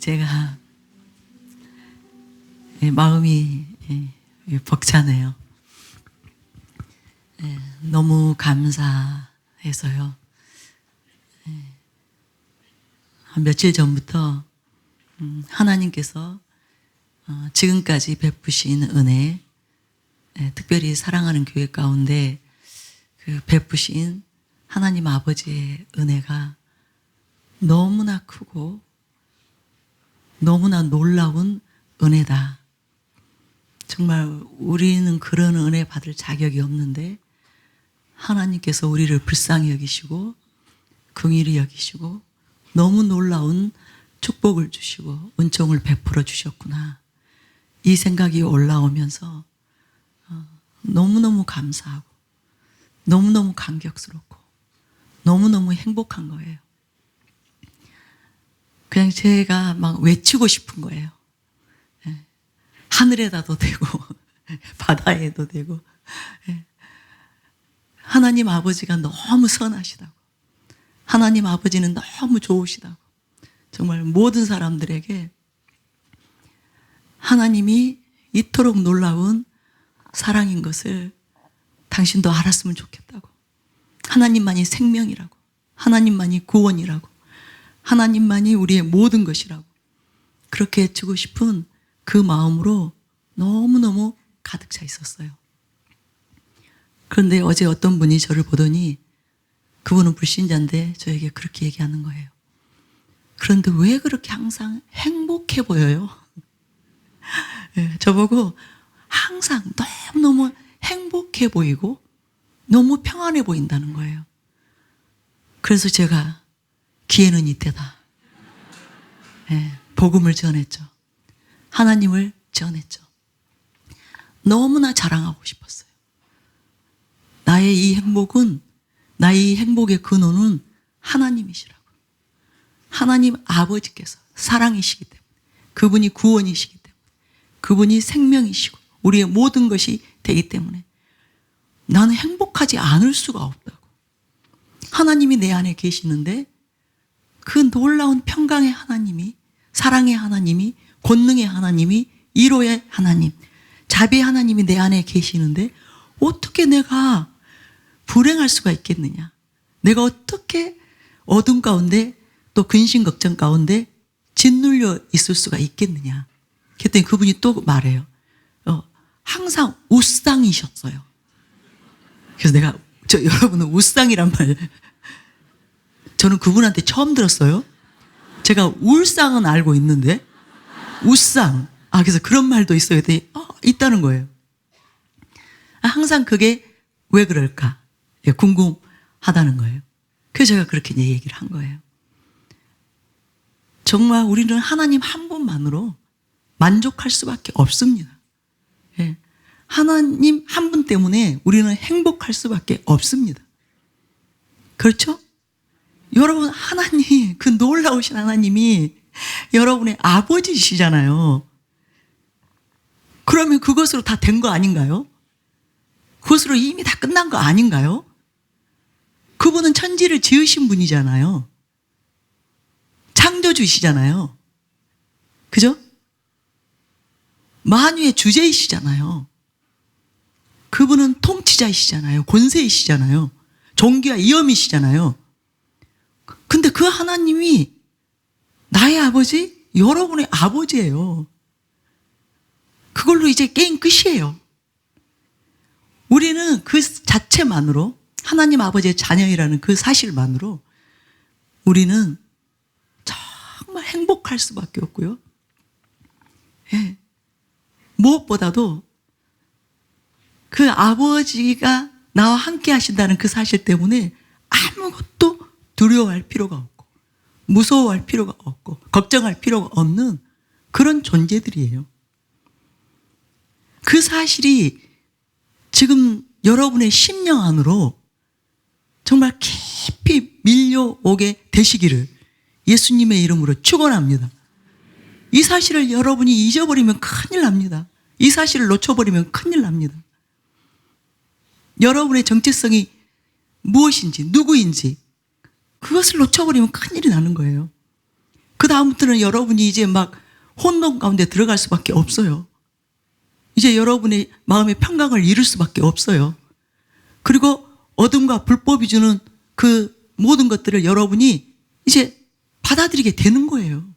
제가 마음이 벅차네요. 너무 감사해서요. 한 며칠 전부터 하나님께서 지금까지 베푸신 은혜, 특별히 사랑하는 교회 가운데 그 베푸신 하나님 아버지의 은혜가 너무나 크고 너무나 놀라운 은혜다. 정말 우리는 그런 은혜 받을 자격이 없는데 하나님께서 우리를 불쌍히 여기시고 긍휼히 여기시고 너무 놀라운 축복을 주시고 은총을 베풀어 주셨구나. 이 생각이 올라오면서 너무너무 감사하고 너무너무 감격스럽고 너무너무 행복한 거예요. 그냥 제가 막 외치고 싶은 거예요. 하늘에다도 되고 바다에도 되고 하나님 아버지가 너무 선하시다고, 하나님 아버지는 너무 좋으시다고, 정말 모든 사람들에게 하나님이 이토록 놀라운 사랑인 것을 당신도 알았으면 좋겠다고, 하나님만이 생명이라고, 하나님만이 구원이라고, 하나님만이 우리의 모든 것이라고 그렇게 외치고 싶은 그 마음으로 너무너무 가득 차 있었어요. 그런데 어제 어떤 분이 저를 보더니 그분은 불신자인데 저에게 그렇게 얘기하는 거예요. 그런데 왜 그렇게 항상 행복해 보여요? 저보고 항상 너무너무 행복해 보이고 너무 평안해 보인다는 거예요. 그래서 제가 기회는 이때다. 복음을 전했죠. 하나님을 전했죠. 너무나 자랑하고 싶었어요. 나의 이 행복은, 나의 이 행복의 근원은 하나님이시라고. 하나님 아버지께서 사랑이시기 때문에, 그분이 구원이시기 때문에, 그분이 생명이시고 우리의 모든 것이 되기 때문에 나는 행복하지 않을 수가 없다고. 하나님이 내 안에 계시는데 그 놀라운 평강의 하나님이, 사랑의 하나님이, 권능의 하나님이, 위로의 하나님, 자비의 하나님이 내 안에 계시는데 어떻게 내가 불행할 수가 있겠느냐? 내가 어떻게 어둠 가운데 또 근심 걱정 가운데 짓눌려 있을 수가 있겠느냐? 그랬더니 그분이 또 말해요. 항상 우상이셨어요. 그래서 내가 여러분은 우상이란 말 저는 그분한테 처음 들었어요. 제가 울상은 알고 있는데 우상, 그래서 그런 말도 있어요. 있다는 거예요. 항상 그게 왜 그럴까 궁금하다는 거예요. 그래서 제가 그렇게 얘기를 한 거예요. 정말 우리는 하나님 한 분만으로 만족할 수밖에 없습니다. 하나님 한 분 때문에 우리는 행복할 수밖에 없습니다. 그렇죠? 여러분, 하나님, 그 놀라우신 하나님이 여러분의 아버지시잖아요. 그러면 그것으로 다 된 거 아닌가요? 그것으로 이미 다 끝난 거 아닌가요? 그분은 천지를 지으신 분이잖아요. 창조주시잖아요. 그죠? 만유의 주제이시잖아요. 그분은 통치자이시잖아요. 권세이시잖아요. 존귀와 위엄이시잖아요. 근데 그 하나님이 나의 아버지, 여러분의 아버지예요. 그걸로 이제 게임 끝이에요. 우리는 그 자체만으로, 하나님 아버지의 자녀이라는 그 사실만으로 우리는 정말 행복할 수밖에 없고요. 무엇보다도 그 아버지가 나와 함께 하신다는 그 사실 때문에 아무것도 두려워할 필요가 없고 무서워할 필요가 없고 걱정할 필요가 없는 그런 존재들이에요. 그 사실이 지금 여러분의 심령 안으로 정말 깊이 밀려오게 되시기를 예수님의 이름으로 축원합니다. 이 사실을 여러분이 잊어버리면 큰일 납니다. 이 사실을 놓쳐버리면 큰일 납니다. 여러분의 정체성이 무엇인지, 누구인지 그것을 놓쳐버리면 큰일이 나는 거예요. 그 다음부터는 여러분이 이제 막 혼돈 가운데 들어갈 수밖에 없어요. 이제 여러분의 마음의 평강을 잃을 수밖에 없어요. 그리고 어둠과 불법이 주는 그 모든 것들을 여러분이 이제 받아들이게 되는 거예요.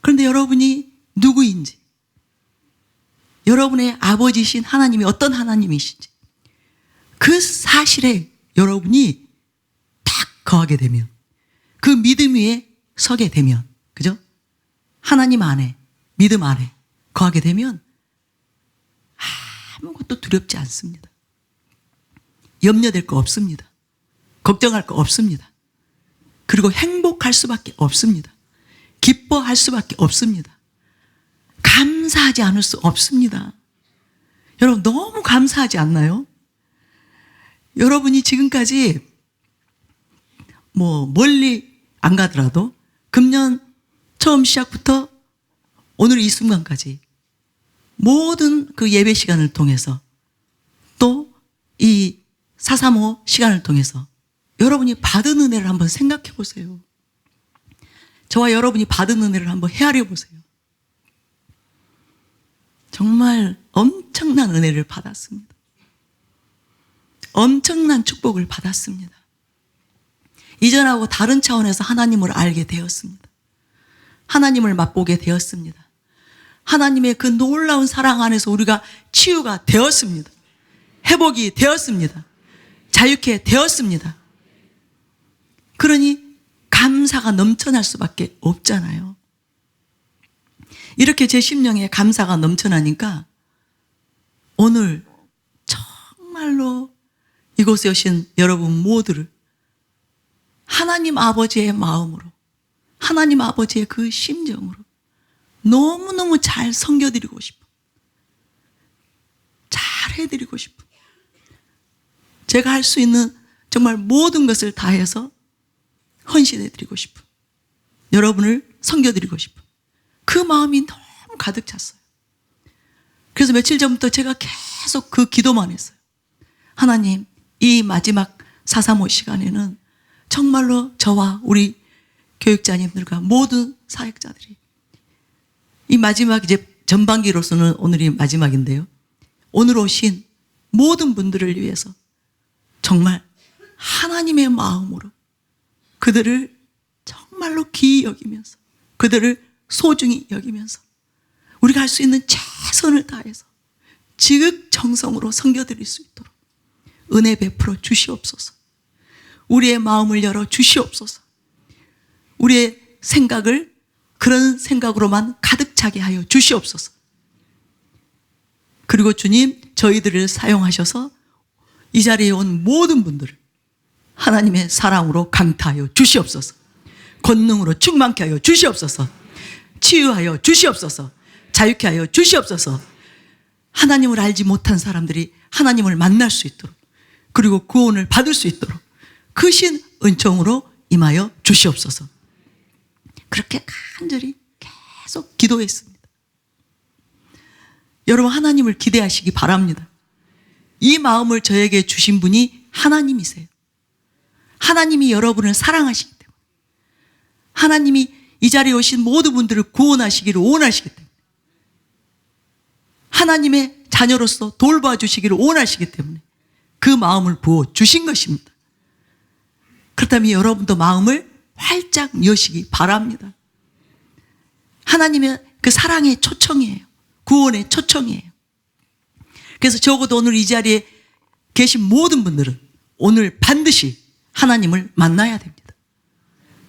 그런데 여러분이 누구인지, 여러분의 아버지신 하나님이 어떤 하나님이신지 그 사실에 여러분이 딱 거하게 되면, 그 믿음 위에 서게 되면, 그죠? 하나님 안에, 믿음 안에 거하게 되면 아무것도 두렵지 않습니다. 염려될 거 없습니다. 걱정할 거 없습니다. 그리고 행복할 수밖에 없습니다. 기뻐할 수밖에 없습니다. 감사하지 않을 수 없습니다. 여러분 너무 감사하지 않나요? 여러분이 지금까지 뭐 멀리 안 가더라도 금년 처음 시작부터 오늘 이 순간까지 모든 그 예배 시간을 통해서 또 이 435 시간을 통해서 여러분이 받은 은혜를 한번 생각해 보세요. 저와 여러분이 받은 은혜를 한번 헤아려 보세요. 정말 엄청난 은혜를 받았습니다. 엄청난 축복을 받았습니다. 이전하고 다른 차원에서 하나님을 알게 되었습니다. 하나님을 맛보게 되었습니다. 하나님의 그 놀라운 사랑 안에서 우리가 치유가 되었습니다. 회복이 되었습니다. 자유케 되었습니다. 그러니 감사가 넘쳐날 수밖에 없잖아요. 이렇게 제 심령에 감사가 넘쳐나니까 오늘 정말로 이곳에 오신 여러분 모두를 하나님 아버지의 마음으로, 하나님 아버지의 그 심정으로 너무너무 잘 섬겨드리고 싶어. 잘 해드리고 싶어. 제가 할 수 있는 정말 모든 것을 다해서 헌신해드리고 싶어. 여러분을 섬겨드리고 싶어. 그 마음이 너무 가득 찼어요. 그래서 며칠 전부터 제가 계속 그 기도만 했어요. 하나님, 이 마지막 435 시간에는 정말로 저와 우리 교육자님들과 모든 사역자들이 이 마지막 이제 전반기로서는 오늘이 마지막인데요. 오늘 오신 모든 분들을 위해서 정말 하나님의 마음으로 그들을 정말로 귀히 여기면서 그들을 소중히 여기면서 우리가 할 수 있는 최선을 다해서 지극정성으로 섬겨드릴 수 있도록 은혜 베풀어 주시옵소서. 우리의 마음을 열어 주시옵소서. 우리의 생각을 그런 생각으로만 가득 차게 하여 주시옵소서. 그리고 주님, 저희들을 사용하셔서 이 자리에 온 모든 분들을 하나님의 사랑으로 강타하여 주시옵소서. 권능으로 충만케 하여 주시옵소서. 치유하여 주시옵소서. 자유케 하여 주시옵소서. 하나님을 알지 못한 사람들이 하나님을 만날 수 있도록, 그리고 구원을 받을 수 있도록 크신 은총으로 임하여 주시옵소서. 그렇게 간절히 계속 기도했습니다. 여러분, 하나님을 기대하시기 바랍니다. 이 마음을 저에게 주신 분이 하나님이세요. 하나님이 여러분을 사랑하시기 때문에, 하나님이 이 자리에 오신 모든 분들을 구원하시기를 원하시기 때문에, 하나님의 자녀로서 돌봐주시기를 원하시기 때문에 그 마음을 부어주신 것입니다. 그렇다면 여러분도 마음을 활짝 여시기 바랍니다. 하나님의 그 사랑의 초청이에요. 구원의 초청이에요. 그래서 적어도 오늘 이 자리에 계신 모든 분들은 오늘 반드시 하나님을 만나야 됩니다.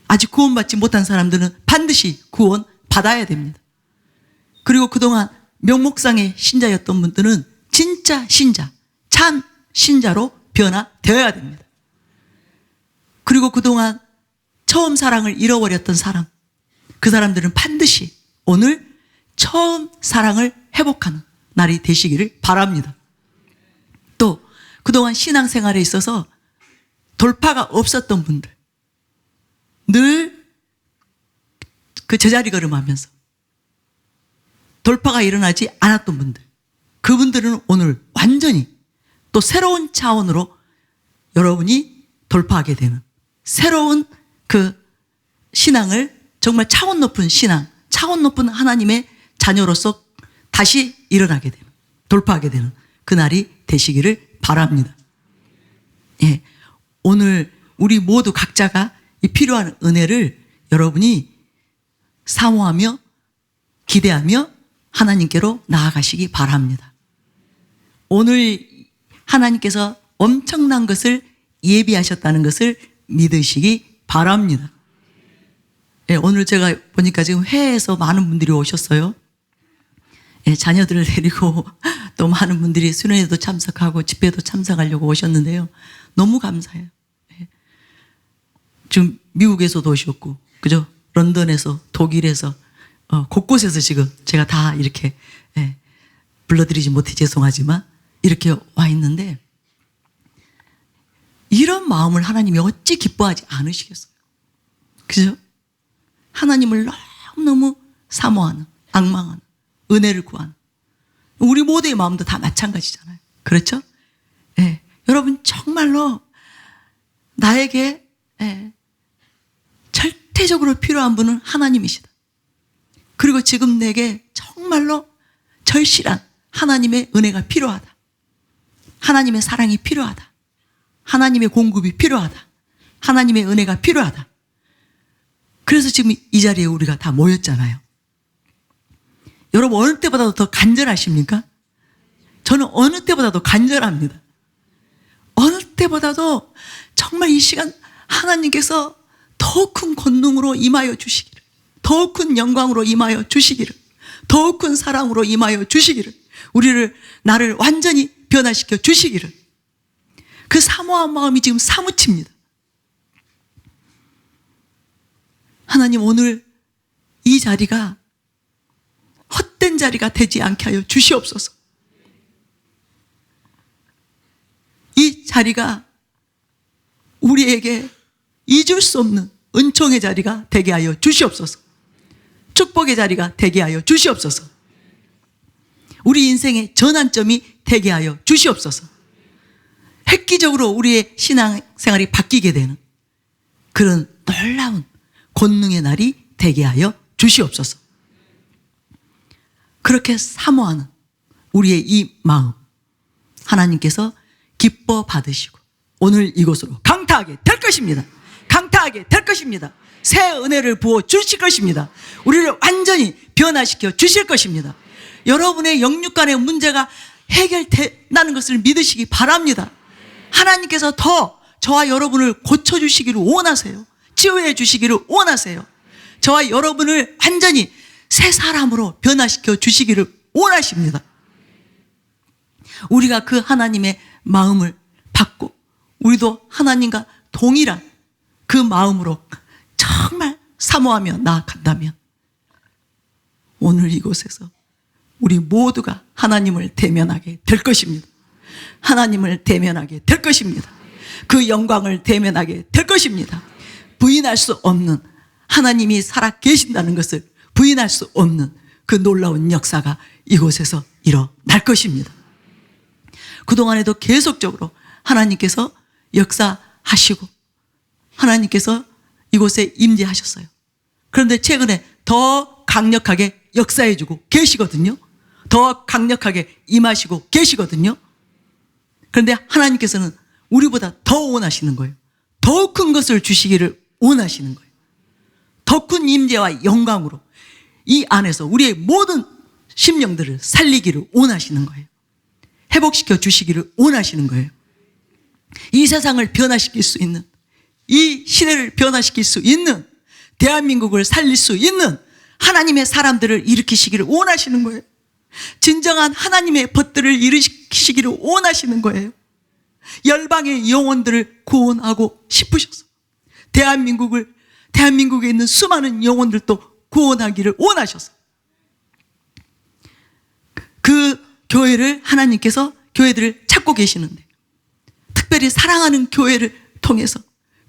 아직 구원받지 못한 사람들은 반드시 구원 받아야 됩니다. 그리고 그동안 명목상의 신자였던 분들은 진짜 신자, 참 신자로 변화되어야 됩니다. 그리고 그동안 처음 사랑을 잃어버렸던 사람, 그 사람들은 반드시 오늘 처음 사랑을 회복하는 날이 되시기를 바랍니다. 또 그동안 신앙생활에 있어서 돌파가 없었던 분들, 늘 그 제자리 걸음하면서 돌파가 일어나지 않았던 분들, 그분들은 오늘 완전히 또 새로운 차원으로 여러분이 돌파하게 되는 새로운 그 신앙을 정말 차원 높은 신앙, 차원 높은 하나님의 자녀로서 다시 일어나게 되는, 돌파하게 되는 그날이 되시기를 바랍니다. 예, 오늘 우리 모두 각자가 이 필요한 은혜를 여러분이 사모하며 기대하며 하나님께로 나아가시기 바랍니다. 오늘 하나님께서 엄청난 것을 예비하셨다는 것을 믿으시기 바랍니다. 예, 오늘 제가 보니까 지금 회에서 많은 분들이 오셨어요. 예, 자녀들을 데리고 또 많은 분들이 수련회도 참석하고 집회도 참석하려고 오셨는데요. 너무 감사해요. 예. 지금 미국에서도 오셨고, 그죠? 런던에서, 독일에서, 곳곳에서 지금 제가 다 이렇게, 예, 불러드리지 못해 죄송하지만 이렇게 와 있는데, 이런 마음을 하나님이 어찌 기뻐하지 않으시겠어요? 그죠? 하나님을 너무너무 사모하는, 악망하는, 은혜를 구하는 우리 모두의 마음도 다 마찬가지잖아요. 그렇죠? 예, 여러분 정말로 나에게 절대적으로 필요한 분은 하나님이시다. 그리고 지금 내게 정말로 절실한 하나님의 은혜가 필요하다. 하나님의 사랑이 필요하다. 하나님의 공급이 필요하다. 하나님의 은혜가 필요하다. 그래서 지금 이 자리에 우리가 다 모였잖아요. 여러분 어느 때보다도 더 간절하십니까? 저는 어느 때보다도 간절합니다. 어느 때보다도 정말 이 시간 하나님께서 더 큰 권능으로 임하여 주시기를, 더 큰 영광으로 임하여 주시기를, 더 큰 사랑으로 임하여 주시기를, 나를 완전히 변화시켜 주시기를, 그 사모한 마음이 지금 사무칩니다. 하나님 오늘 이 자리가 헛된 자리가 되지 않게 하여 주시옵소서. 이 자리가 우리에게 잊을 수 없는 은총의 자리가 되게 하여 주시옵소서. 축복의 자리가 되게 하여 주시옵소서. 우리 인생의 전환점이 되게 하여 주시옵소서. 획기적으로 우리의 신앙생활이 바뀌게 되는 그런 놀라운 권능의 날이 되게 하여 주시옵소서. 그렇게 사모하는 우리의 이 마음 하나님께서 기뻐 받으시고 오늘 이곳으로 강타하게 될 것입니다. 강타하게 될 것입니다. 새 은혜를 부어 주실 것입니다. 우리를 완전히 변화시켜 주실 것입니다. 여러분의 영육 간의 문제가 해결된다는 것을 믿으시기 바랍니다. 하나님께서 더 저와 여러분을 고쳐주시기를 원하세요. 치유해 주시기를 원하세요. 저와 여러분을 완전히 새 사람으로 변화시켜 주시기를 원하십니다. 우리가 그 하나님의 마음을 받고 우리도 하나님과 동일한 그 마음으로 정말 사모하며 나아간다면 오늘 이곳에서 우리 모두가 하나님을 대면하게 될 것입니다. 하나님을 대면하게 될 것입니다. 그 영광을 대면하게 될 것입니다. 부인할 수 없는 하나님이 살아 계신다는 것을 부인할 수 없는 그 놀라운 역사가 이곳에서 일어날 것입니다. 그동안에도 계속적으로 하나님께서 역사하시고 하나님께서 이곳에 임재하셨어요. 그런데 최근에 더 강력하게 역사해주고 계시거든요. 더 강력하게 임하시고 계시거든요. 그런데 하나님께서는 우리보다 더 원하시는 거예요. 더 큰 것을 주시기를 원하시는 거예요. 더 큰 임재와 영광으로 이 안에서 우리의 모든 심령들을 살리기를 원하시는 거예요. 회복시켜 주시기를 원하시는 거예요. 이 세상을 변화시킬 수 있는, 이 시대를 변화시킬 수 있는, 대한민국을 살릴 수 있는 하나님의 사람들을 일으키시기를 원하시는 거예요. 진정한 하나님의 벗들을 일으키시기를 원하시는 거예요. 열방의 영혼들을 구원하고 싶으셔서 대한민국에 있는 수많은 영혼들도 구원하기를 원하셔서 그 교회를 하나님께서 교회들을 찾고 계시는데 특별히 사랑하는 교회를 통해서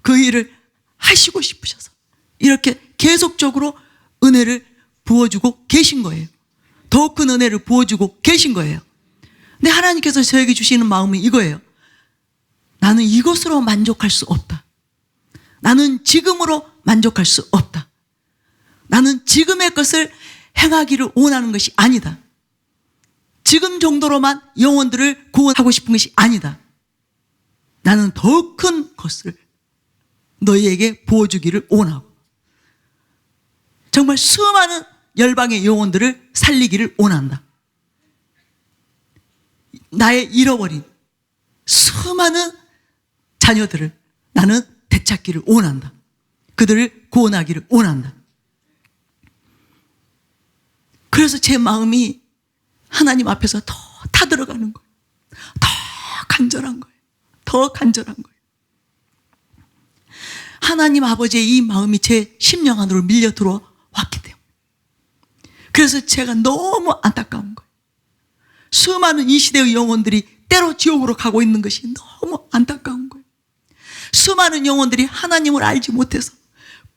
그 일을 하시고 싶으셔서 이렇게 계속적으로 은혜를 부어주고 계신 거예요. 더 큰 은혜를 부어주고 계신 거예요. 근데 하나님께서 저에게 주시는 마음은 이거예요. 나는 이것으로 만족할 수 없다. 나는 지금으로 만족할 수 없다. 나는 지금의 것을 행하기를 원하는 것이 아니다. 지금 정도로만 영혼들을 구원하고 싶은 것이 아니다. 나는 더 큰 것을 너희에게 부어주기를 원하고 정말 수많은 열방의 영혼들을 살리기를 원한다. 나의 잃어버린 수많은 자녀들을 나는 되찾기를 원한다. 그들을 구원하기를 원한다. 그래서 제 마음이 하나님 앞에서 더 타들어가는 거예요. 더 간절한 거예요. 더 간절한 거예요. 하나님 아버지의 이 마음이 제 심령 안으로 밀려 들어왔기 때문에. 그래서 제가 너무 안타까운 거예요. 수많은 이 시대의 영혼들이 때로 지옥으로 가고 있는 것이 너무 안타까운 거예요. 수많은 영혼들이 하나님을 알지 못해서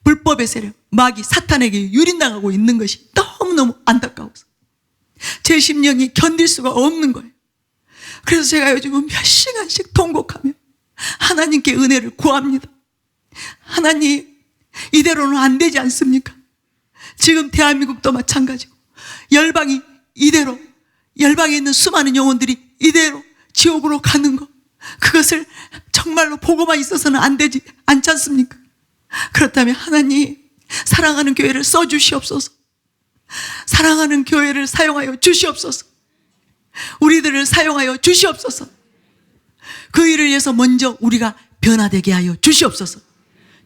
불법의 세력, 마귀, 사탄에게 유린당하고 있는 것이 너무너무 안타까워서 제 심령이 견딜 수가 없는 거예요. 그래서 제가 요즘은 몇 시간씩 통곡하며 하나님께 은혜를 구합니다. 하나님, 이대로는 안 되지 않습니까? 지금 대한민국도 마찬가지고 열방이 이대로, 열방에 있는 수많은 영혼들이 이대로 지옥으로 가는 것, 그것을 정말로 보고만 있어서는 안 되지 않지 않습니까? 그렇다면 하나님, 사랑하는 교회를 써주시옵소서. 사랑하는 교회를 사용하여 주시옵소서. 우리들을 사용하여 주시옵소서. 그 일을 위해서 먼저 우리가 변화되게 하여 주시옵소서.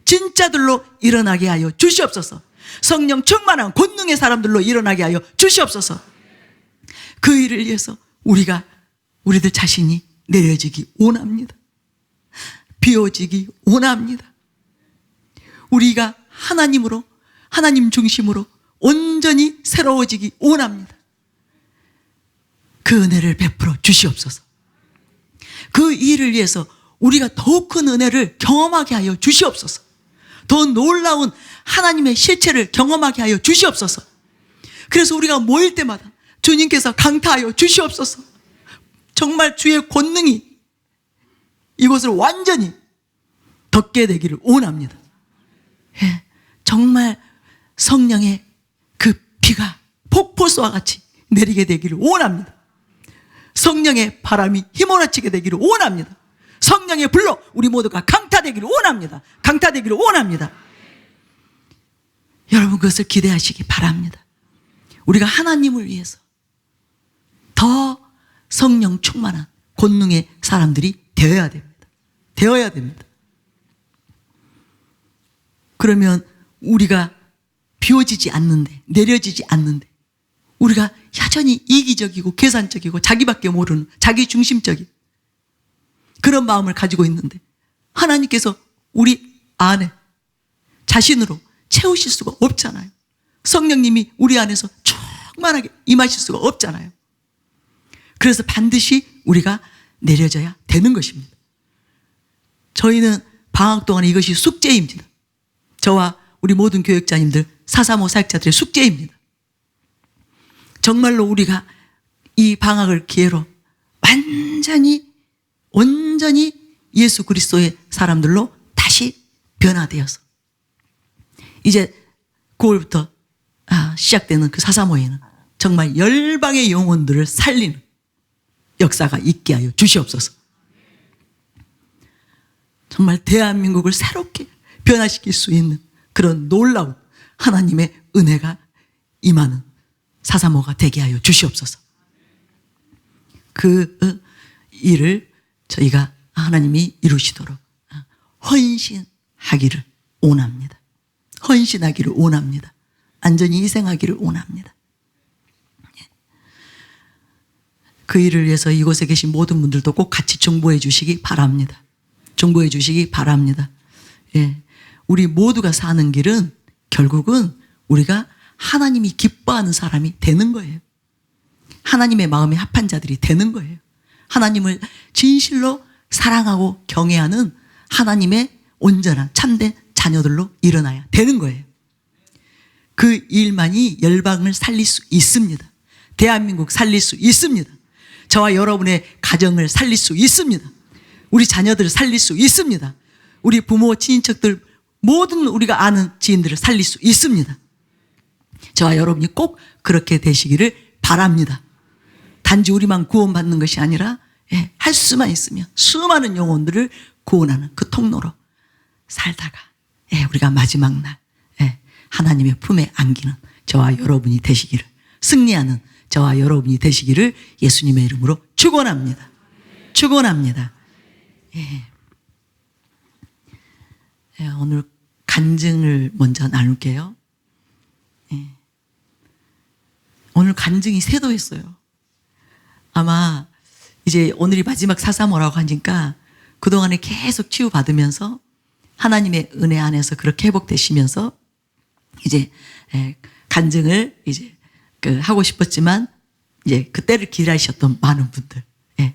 진짜들로 일어나게 하여 주시옵소서. 성령 충만한 권능의 사람들로 일어나게 하여 주시옵소서. 그 일을 위해서 우리들 자신이 내려지기 원합니다. 비워지기 원합니다. 우리가 하나님으로, 하나님 중심으로 온전히 새로워지기 원합니다. 그 은혜를 베풀어 주시옵소서. 그 일을 위해서 우리가 더욱 큰 은혜를 경험하게 하여 주시옵소서. 더 놀라운 하나님의 실체를 경험하게 하여 주시옵소서. 그래서 우리가 모일 때마다 주님께서 강타하여 주시옵소서. 정말 주의 권능이 이곳을 완전히 덮게 되기를 원합니다. 예, 정말 성령의 그 비가 폭포수와 같이 내리게 되기를 원합니다. 성령의 바람이 휘몰아치게 되기를 원합니다. 성령의 불로 우리 모두가 강타되기를 원합니다. 강타되기를 원합니다. 여러분, 그것을 기대하시기 바랍니다. 우리가 하나님을 위해서 더 성령 충만한 권능의 사람들이 되어야 됩니다. 되어야 됩니다. 그러면 우리가 비워지지 않는데, 내려지지 않는데, 우리가 여전히 이기적이고 계산적이고 자기밖에 모르는 자기 중심적인 그런 마음을 가지고 있는데 하나님께서 우리 안에 자신으로 채우실 수가 없잖아요. 성령님이 우리 안에서 충만하게 임하실 수가 없잖아요. 그래서 반드시 우리가 내려져야 되는 것입니다. 저희는 방학 동안에 이것이 숙제입니다. 저와 우리 모든 교역자님들, 435 사역자들의 숙제입니다. 정말로 우리가 이 방학을 기회로 온전히 예수 그리스도의 사람들로 다시 변화되어서 이제 9월부터 시작되는 그 435에는 정말 열방의 영혼들을 살리는 역사가 있게 하여 주시옵소서. 정말 대한민국을 새롭게 변화시킬 수 있는 그런 놀라운 하나님의 은혜가 임하는 435가 되게 하여 주시옵소서. 그 일을 저희가 하나님이 이루시도록 헌신하기를 원합니다. 헌신하기를 원합니다. 안전히 희생하기를 원합니다. 그 일을 위해서 이곳에 계신 모든 분들도 꼭 같이 중보해 주시기 바랍니다. 중보해 주시기 바랍니다. 예. 우리 모두가 사는 길은 결국은 우리가 하나님이 기뻐하는 사람이 되는 거예요. 하나님의 마음에 합한 자들이 되는 거예요. 하나님을 진실로 사랑하고 경외하는 하나님의 온전한 참된 자녀들로 일어나야 되는 거예요. 그 일만이 열방을 살릴 수 있습니다. 대한민국 살릴 수 있습니다. 저와 여러분의 가정을 살릴 수 있습니다. 우리 자녀들을 살릴 수 있습니다. 우리 부모, 친인척들, 모든 우리가 아는 지인들을 살릴 수 있습니다. 저와 여러분이 꼭 그렇게 되시기를 바랍니다. 단지 우리만 구원받는 것이 아니라 할 수만 있으면 수많은 영혼들을 구원하는 그 통로로 살다가 우리가 마지막 날 하나님의 품에 안기는 저와 여러분이 되시기를, 승리하는 저와 여러분이 되시기를 예수님의 이름으로 축원합니다. 축원합니다. 오늘 간증을 먼저 나눌게요. 오늘 간증이 세도했어요. 아마 이제 오늘이 마지막 사사모라고 하니까 그동안에 계속 치유받으면서 하나님의 은혜 안에서 그렇게 회복되시면서 이제 간증을 이제 하고 싶었지만 이제 그때를 기다리셨던 많은 분들,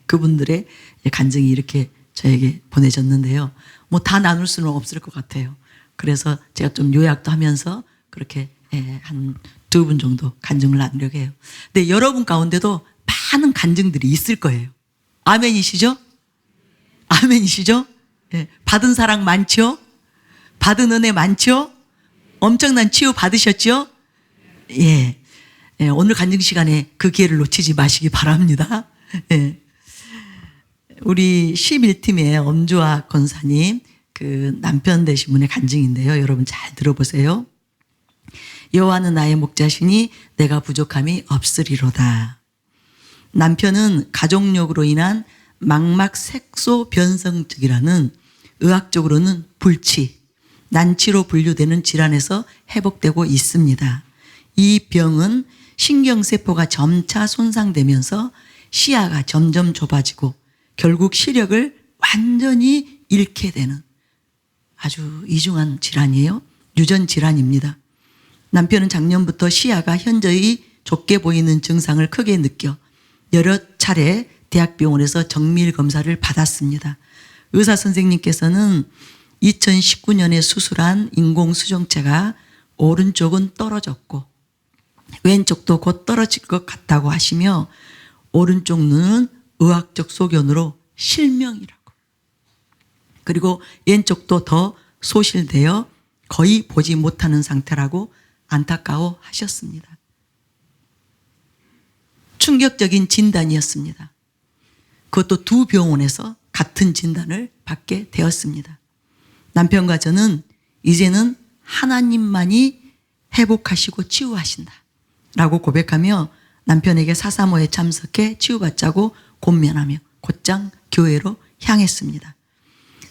그분들의 간증이 이렇게 저에게 보내졌는데요. 뭐 다 나눌 수는 없을 것 같아요. 그래서 제가 좀 요약도 하면서 그렇게 한 2분 정도 간증을 나누려고 해요. 근데 여러분 가운데도 많은 간증들이 있을 거예요. 아멘이시죠? 아멘이시죠? 받은 사랑 많죠? 받은 은혜 많죠? 엄청난 치유 받으셨죠? 오늘 간증 시간에 그 기회를 놓치지 마시기 바랍니다. 우리 11팀의 엄주아 권사님, 그 남편 되신 분의 간증인데요. 여러분 잘 들어보세요. 여호와는 나의 목자시니 내가 부족함이 없으리로다. 남편은 가족력으로 인한 망막 색소 변성증이라는 의학적으로는 불치, 난치로 분류되는 질환에서 회복되고 있습니다. 이 병은 신경세포가 점차 손상되면서 시야가 점점 좁아지고 결국 시력을 완전히 잃게 되는 아주 이중한 질환이에요. 유전 질환입니다. 남편은 작년부터 시야가 현저히 좁게 보이는 증상을 크게 느껴 여러 차례 대학병원에서 정밀 검사를 받았습니다. 의사 선생님께서는 2019년에 수술한 인공수정체가 오른쪽은 떨어졌고 왼쪽도 곧 떨어질 것 같다고 하시며 오른쪽 눈은 의학적 소견으로 실명이라고, 그리고 왼쪽도 더 소실되어 거의 보지 못하는 상태라고 안타까워 하셨습니다. 충격적인 진단이었습니다. 그것도 2 병원에서 같은 진단을 받게 되었습니다. 남편과 저는 이제는 하나님만이 회복하시고 치유하신다 라고 고백하며 남편에게 사사모에 참석해 치유받자고 권면하며 곧장 교회로 향했습니다.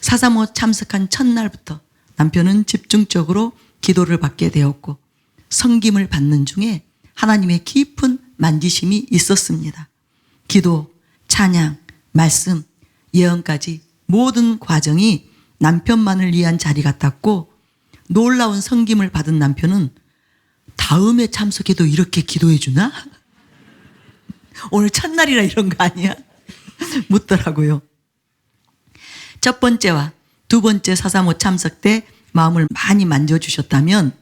사사모 참석한 첫날부터 남편은 집중적으로 기도를 받게 되었고 성김을 받는 중에 하나님의 깊은 만지심이 있었습니다. 기도, 찬양, 말씀, 예언까지 모든 과정이 남편만을 위한 자리 같았고 놀라운 성김을 받은 남편은 다음에 참석해도 이렇게 기도해 주나? 오늘 첫날이라 이런 거 아니야? 묻더라고요. 첫 번째와 2번째 사사모 참석 때 마음을 많이 만져주셨다면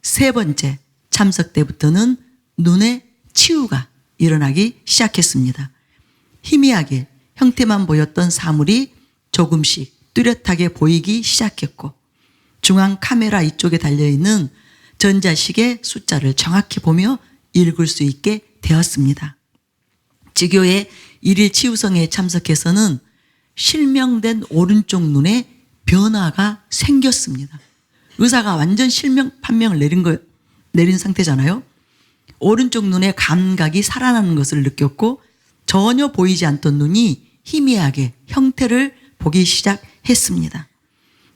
3번째 참석 때부터는 눈에 치유가 일어나기 시작했습니다. 희미하게 형태만 보였던 사물이 조금씩 뚜렷하게 보이기 시작했고 중앙 카메라 이쪽에 달려있는 전자식의 숫자를 정확히 보며 읽을 수 있게 되었습니다. 지교의 1일 치유성에 참석해서는 실명된 오른쪽 눈에 변화가 생겼습니다. 의사가 완전 실명 판명을 내린 상태잖아요. 오른쪽 눈의 감각이 살아나는 것을 느꼈고 전혀 보이지 않던 눈이 희미하게 형태를 보기 시작했습니다.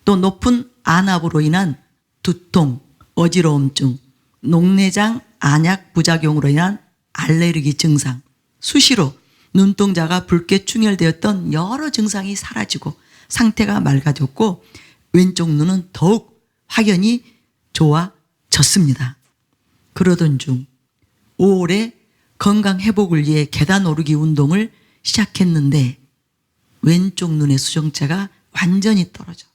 또 높은 안압으로 인한 두통, 어지러움증, 녹내장 안약 부작용으로 인한 알레르기 증상, 수시로 눈동자가 붉게 충혈되었던 여러 증상이 사라지고 상태가 맑아졌고 왼쪽 눈은 더욱 확연히 좋아졌습니다. 그러던 중 5월에 건강 회복을 위해 계단 오르기 운동을 시작했는데 왼쪽 눈의 수정체가 완전히 떨어져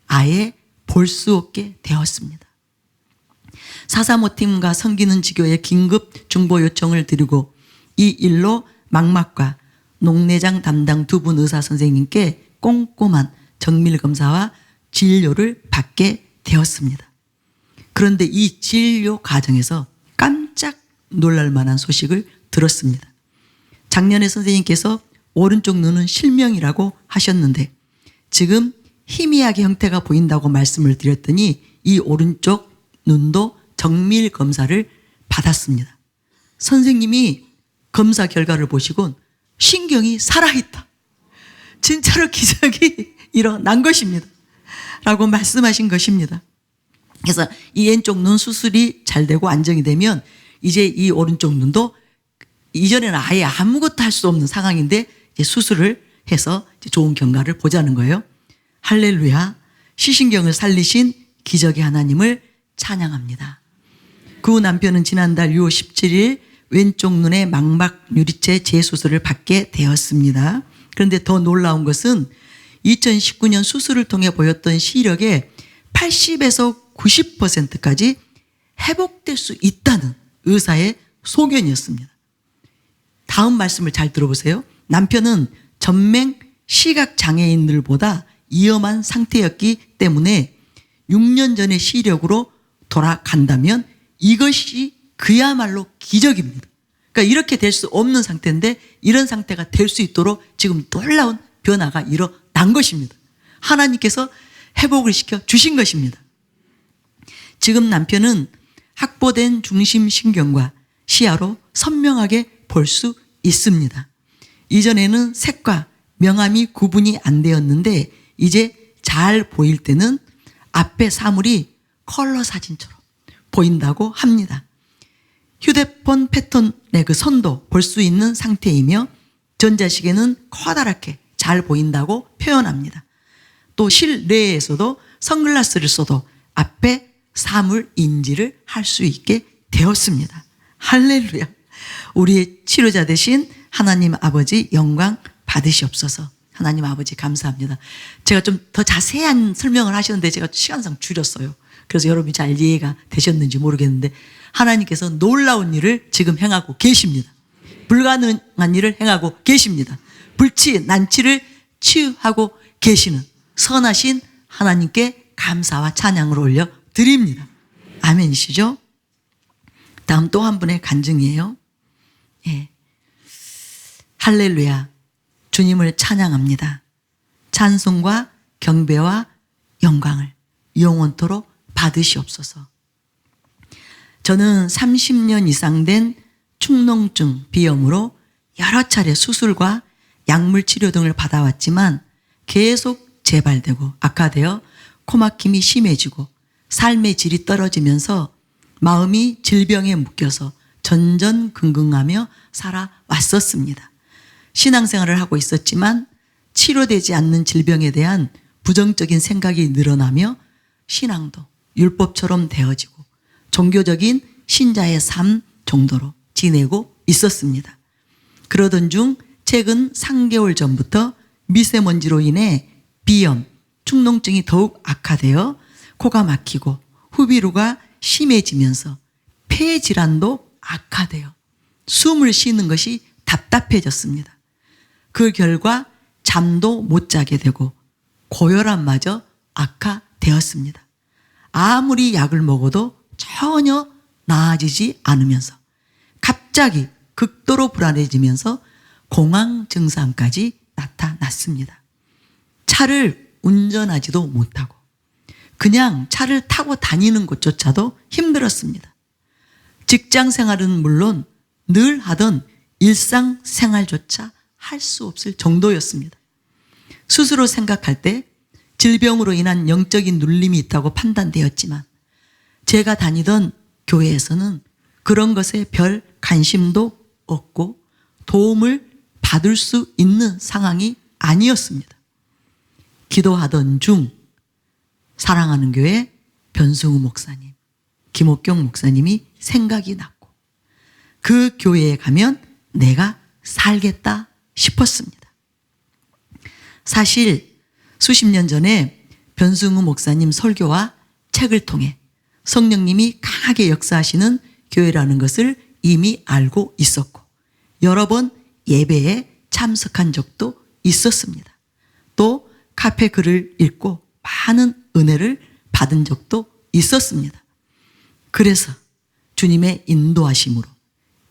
아예 볼 수 없게 되었습니다. 사사모팀과 섬기는 지교에 긴급 중보 요청을 드리고 이 일로 망막과 녹내장 담당 2분 의사 선생님께 꼼꼼한 정밀 검사와 진료를 받게 되었습니다. 그런데 이 진료 과정에서 깜짝 놀랄 만한 소식을 들었습니다. 작년에 선생님께서 오른쪽 눈은 실명이라고 하셨는데 지금 희미하게 형태가 보인다고 말씀을 드렸더니 이 오른쪽 눈도 정밀 검사를 받았습니다. 선생님이 검사 결과를 보시곤 신경이 살아있다. 진짜로 기적이 일어난 것입니다. 라고 말씀하신 것입니다. 그래서 이 왼쪽 눈 수술이 잘 되고 안정이 되면 이제 이 오른쪽 눈도 이전에는 아예 아무것도 할 수 없는 상황인데 이제 수술을 해서 이제 좋은 경과를 보자는 거예요. 할렐루야. 시신경을 살리신 기적의 하나님을 찬양합니다. 그 남편은 지난달 6월 17일 왼쪽 눈의 망막 유리체 재수술을 받게 되었습니다. 그런데 더 놀라운 것은 2019년 수술을 통해 보였던 시력의 80에서 90%까지 회복될 수 있다는 의사의 소견이었습니다. 다음 말씀을 잘 들어보세요. 남편은 전맹 시각장애인들보다 위험한 상태였기 때문에 6년 전의 시력으로 돌아간다면 이것이 그야말로 기적입니다. 그러니까 이렇게 될 수 없는 상태인데 이런 상태가 될 수 있도록 지금 놀라운 변화가 일어난 것입니다. 하나님께서 회복을 시켜 주신 것입니다. 지금 남편은 확보된 중심신경과 시야로 선명하게 볼 수 있습니다. 이전에는 색과 명암이 구분이 안 되었는데 이제 잘 보일 때는 앞에 사물이 컬러 사진처럼 보인다고 합니다. 휴대폰 패턴의 그 선도 볼 수 있는 상태이며 전자시계는 커다랗게 잘 보인다고 표현합니다. 또 실내에서도 선글라스를 써도 앞에 사물 인지를 할 수 있게 되었습니다. 할렐루야. 우리의 치료자 되신 하나님 아버지 영광 받으시옵소서. 하나님 아버지 감사합니다. 제가 좀 더 자세한 설명을 하셨는데 제가 시간상 줄였어요. 그래서 여러분이 잘 이해가 되셨는지 모르겠는데 하나님께서 놀라운 일을 지금 행하고 계십니다. 불가능한 일을 행하고 계십니다. 불치, 난치를 치유하고 계시는 선하신 하나님께 감사와 찬양을 올려 드립니다. 아멘이시죠? 다음 또 한 분의 간증이에요. 예. 할렐루야. 주님을 찬양합니다. 찬송과 경배와 영광을 영원토록 받으시옵소서. 저는 30년 이상 된 축농증 비염으로 여러 차례 수술과 약물 치료 등을 받아왔지만 계속 재발되고 악화되어 코막힘이 심해지고 삶의 질이 떨어지면서 마음이 질병에 묶여서 전전긍긍하며 살아왔었습니다. 신앙생활을 하고 있었지만 치료되지 않는 질병에 대한 부정적인 생각이 늘어나며 신앙도 율법처럼 되어지고 종교적인 신자의 삶 정도로 지내고 있었습니다. 그러던 중 최근 3개월 전부터 미세먼지로 인해 비염, 축농증이 더욱 악화되어 코가 막히고 후비루가 심해지면서 폐 질환도 악화되어 숨을 쉬는 것이 답답해졌습니다. 그 결과 잠도 못 자게 되고 고혈압마저 악화되었습니다. 아무리 약을 먹어도 전혀 나아지지 않으면서 갑자기 극도로 불안해지면서 공황 증상까지 나타났습니다. 차를 운전하지도 못하고 그냥 차를 타고 다니는 것조차도 힘들었습니다. 직장 생활은 물론 늘 하던 일상생활조차 할 수 없을 정도였습니다. 스스로 생각할 때 질병으로 인한 영적인 눌림이 있다고 판단되었지만 제가 다니던 교회에서는 그런 것에 별 관심도 없고 도움을 받을 수 있는 상황이 아니었습니다. 기도하던 중 사랑하는 교회 변승우 목사님, 김옥경 목사님이 생각이 났고 그 교회에 가면 내가 살겠다 싶었습니다. 사실 수십 년 전에 변승우 목사님 설교와 책을 통해 성령님이 강하게 역사하시는 교회라는 것을 이미 알고 있었고 여러 번 예배에 참석한 적도 있었습니다. 또 카페 글을 읽고 많은 은혜를 받은 적도 있었습니다. 그래서 주님의 인도하심으로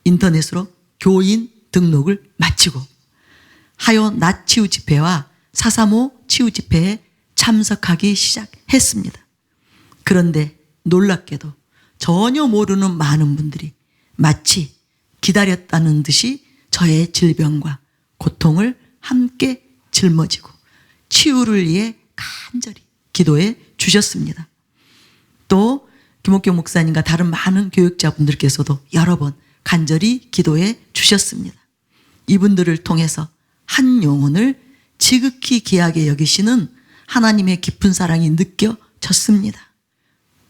인터넷으로 교인 등록을 마치고 하요 낮 치유 집회와 435 치유 집회에 참석하기 시작했습니다. 그런데 놀랍게도 전혀 모르는 많은 분들이 마치 기다렸다는 듯이 저의 질병과 고통을 함께 짊어지고 치유를 위해 간절히 기도해 주셨습니다. 또 김옥경 목사님과 다른 많은 교육자분들께서도 여러 번 간절히 기도해 주셨습니다. 이분들을 통해서 한 영혼을 지극히 귀하게 여기시는 하나님의 깊은 사랑이 느껴졌습니다.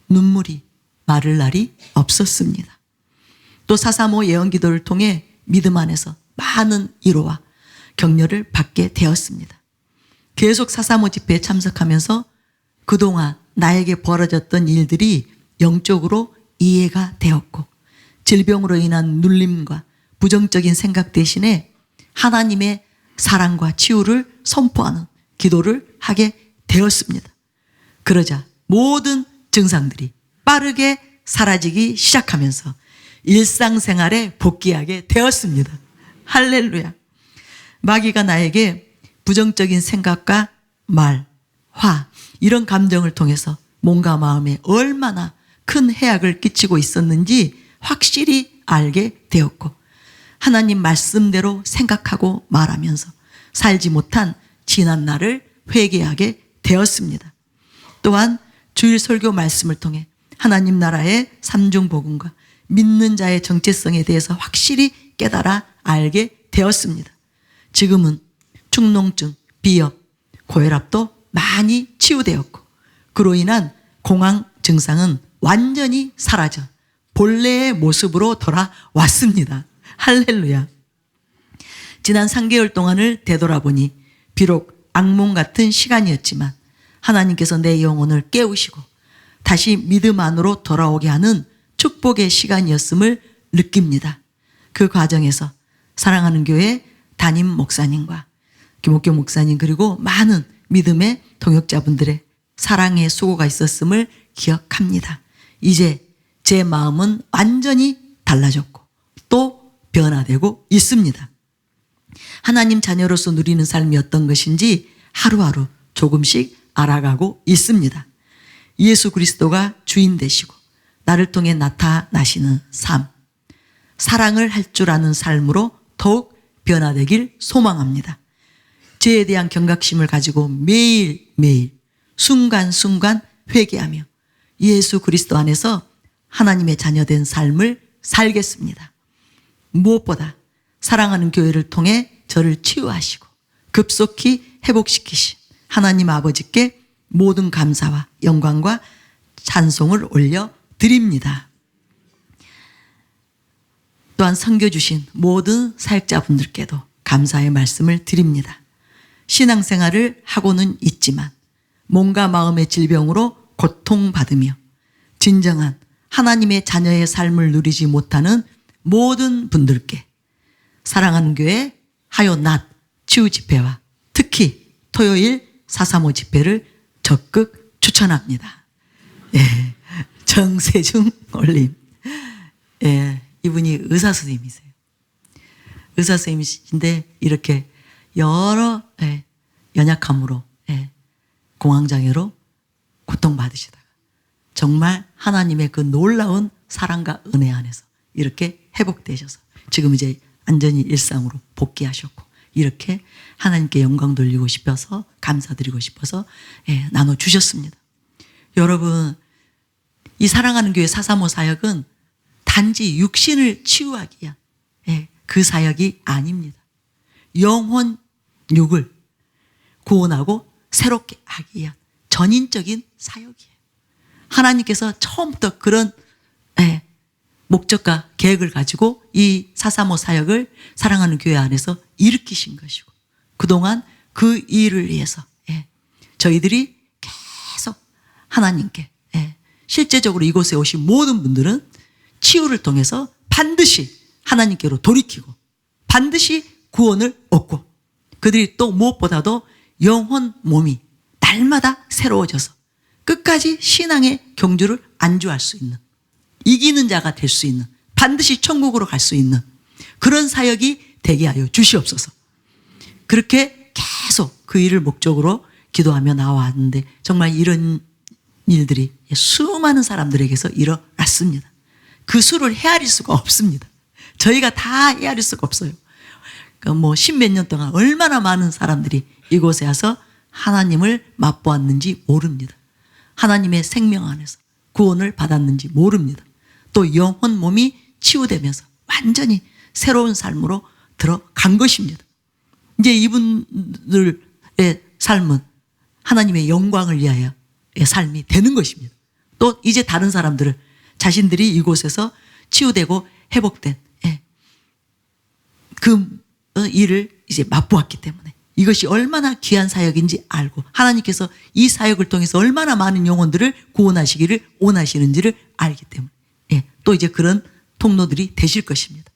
눈물이 마를 날이 없었습니다. 또 435 예언기도를 통해 믿음 안에서 많은 위로와 격려를 받게 되었습니다. 계속 435 집회에 참석하면서 그동안 나에게 벌어졌던 일들이 영적으로 이해가 되었고 질병으로 인한 눌림과 부정적인 생각 대신에 하나님의 사랑과 치유를 선포하는 기도를 하게 되었습니다. 그러자 모든 증상들이 빠르게 사라지기 시작하면서 일상생활에 복귀하게 되었습니다. 할렐루야. 마귀가 나에게 부정적인 생각과 말, 화 이런 감정을 통해서 몸과 마음에 얼마나 큰 해악을 끼치고 있었는지 확실히 알게 되었고 하나님 말씀대로 생각하고 말하면서 살지 못한 지난 날을 회개하게 되었습니다. 또한 주일 설교 말씀을 통해 하나님 나라의 삼중복음과 믿는 자의 정체성에 대해서 확실히 깨달아 알게 되었습니다. 지금은 축농증, 비염, 고혈압도 많이 치유되었고 그로 인한 공황 증상은 완전히 사라져 본래의 모습으로 돌아왔습니다. 할렐루야. 지난 3개월 동안을 되돌아보니 비록 악몽 같은 시간이었지만 하나님께서 내 영혼을 깨우시고 다시 믿음 안으로 돌아오게 하는 축복의 시간이었음을 느낍니다. 그 과정에서 사랑하는 교회 담임 목사님과 김옥경 목사님 그리고 많은 믿음의 동역자분들의 사랑의 수고가 있었음을 기억합니다. 이제 제 마음은 완전히 달라졌고 또 변화되고 있습니다. 하나님 자녀로서 누리는 삶이 어떤 것인지 하루하루 조금씩 알아가고 있습니다. 예수 그리스도가 주인 되시고 나를 통해 나타나시는 삶, 사랑을 할 줄 아는 삶으로 더욱 변화되길 소망합니다. 죄에 대한 경각심을 가지고 매일매일 순간순간 회개하며 예수 그리스도 안에서 하나님의 자녀된 삶을 살겠습니다. 무엇보다 사랑하는 교회를 통해 저를 치유하시고 급속히 회복시키신 하나님 아버지께 모든 감사와 영광과 찬송을 올려드립니다. 또한 섬겨주신 모든 사역자분들께도 감사의 말씀을 드립니다. 신앙생활을 하고는 있지만 몸과 마음의 질병으로 고통받으며 진정한 하나님의 자녀의 삶을 누리지 못하는 모든 분들께 사랑하는 교회 하요 낮 치유 집회와 특히 토요일 435 집회를 적극 추천합니다. 예, 정세중 올림. 예, 이분이 의사 선생님이세요. 의사 선생님이신데 이렇게 여러 연약함으로 공황장애로 고통받으시다가 정말 하나님의 그 놀라운 사랑과 은혜 안에서 이렇게 회복되셔서 지금 이제 완전히 일상으로 복귀하셨고 이렇게 하나님께 영광 돌리고 싶어서 감사드리고 싶어서 나눠주셨습니다. 여러분 이 사랑하는 교회 435 사역은 단지 육신을 치유하기 위한 그 사역이 아닙니다. 영혼 육을 구원하고 새롭게 하기 위한 전인적인 사역이에요. 하나님께서 처음부터 그런 목적과 계획을 가지고 이 435 사역을 사랑하는 교회 안에서 일으키신 것이고 그동안 그 일을 위해서 저희들이 계속 하나님께 실제적으로 이곳에 오신 모든 분들은 치유를 통해서 반드시 하나님께로 돌이키고 반드시 구원을 얻고 그들이 또 무엇보다도 영혼 몸이 날마다 새로워져서 끝까지 신앙의 경주를 안주할 수 있는, 이기는 자가 될 수 있는, 반드시 천국으로 갈 수 있는 그런 사역이 되게 하여 주시옵소서. 그렇게 계속 그 일을 목적으로 기도하며 나왔는데 정말 이런 일들이 수많은 사람들에게서 일어났습니다. 그 수를 헤아릴 수가 없습니다. 저희가 다 헤아릴 수가 없어요. 뭐 십몇 년 동안 얼마나 많은 사람들이 이곳에 와서 하나님을 맛보았는지 모릅니다. 하나님의 생명 안에서 구원을 받았는지 모릅니다. 또 영혼 몸이 치유되면서 완전히 새로운 삶으로 들어간 것입니다. 이제 이분들의 삶은 하나님의 영광을 위하여의 삶이 되는 것입니다. 또 이제 다른 사람들을 자신들이 이곳에서 치유되고 회복된 그 일을 이제 맛보았기 때문에 이것이 얼마나 귀한 사역인지 알고 하나님께서 이 사역을 통해서 얼마나 많은 영혼들을 구원하시기를 원하시는지를 알기 때문에 또 이제 그런 통로들이 되실 것입니다.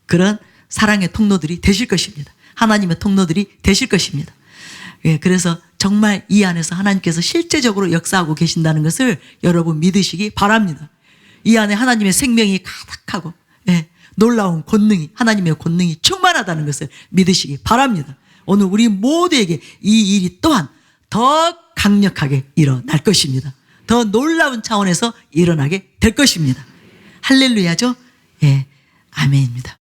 그런 사랑의 통로들이 되실 것입니다. 하나님의 통로들이 되실 것입니다. 그래서 정말 이 안에서 하나님께서 실제적으로 역사하고 계신다는 것을 여러분 믿으시기 바랍니다. 이 안에 하나님의 생명이 가득하고 놀라운 권능이, 하나님의 권능이 충만하다는 것을 믿으시기 바랍니다. 오늘 우리 모두에게 이 일이 또한 더 강력하게 일어날 것입니다. 더 놀라운 차원에서 일어나게 될 것입니다. 할렐루야죠? 아멘입니다.